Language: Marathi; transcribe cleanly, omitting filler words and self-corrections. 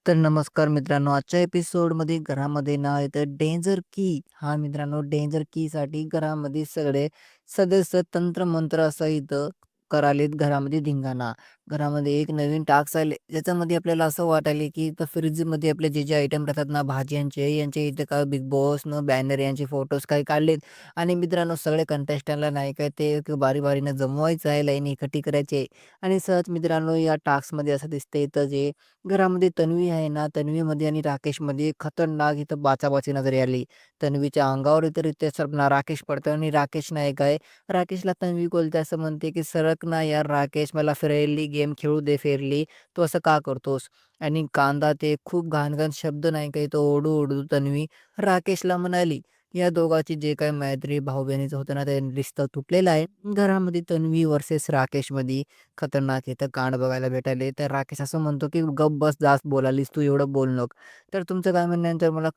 तर नमस्कार मित्रांनो, आजच्या एपिसोडमध्ये घरामध्ये ना इथं डेंजर की हा मित्रांनो डेंजर कीसाठी घरामध्ये सगळे सदस्य तंत्र-मंत्र असं इथं करालेत घरामध्ये धिंगाणा. घरामध्ये एक नवीन टास्क आले, ज्याच्यामध्ये आपल्याला असं वाटायले की इथं फ्रिजमध्ये आपले जे आयटम राहतात ना भाज्यांचे, यांचे इथं काय बिग बॉसनं बॅनर यांचे फोटोज काही काढलेत आणि मित्रांनो सगळे कंटेस्टंटला नाही काय ते एक बारी-बारीनं जमवायचं आहे, लाईन इकट्ठी करायची आहे आणि सहज मित्रांनो या टास्कमध्ये असं दिसतंय इथं जे घरामध्ये तन्वी आहे ना, तन्वीमध्ये आणि राकेशमध्ये खतरनाक इथं बाचाबाची नजर आली. तन्वीच्या अंगावर इतर इथे सरकणार राकेश पडतो आणि राकेश नाही काय, राकेशला तन्वी बोलते असं म्हणते, की "सरक ना यार राकेश, मला फ्रेंडली गेम खेळू दे फेअरली. तू असं का करतोस?" आणि कांदा ते खूप घाण-घाण शब्द नाही काही तो ओरडू-ओरडू तन्वी राकेशला म्हणाली. या दोघांची जे काही मैत्री भाऊ-बहिणीचं होतं ना, ते रिश्ता तुटलेला आहे. घरामध्ये तन्वी व्हर्सेस राकेशमध्ये खतरनाक इथं कांड बघायला भेटायले. तर राकेश असं म्हणतो, की "गप्प बस, जास्त बोलालीस तू, एवढं बोलू नको." तर तुमचं काय म्हणणं आहे याच्यावर मला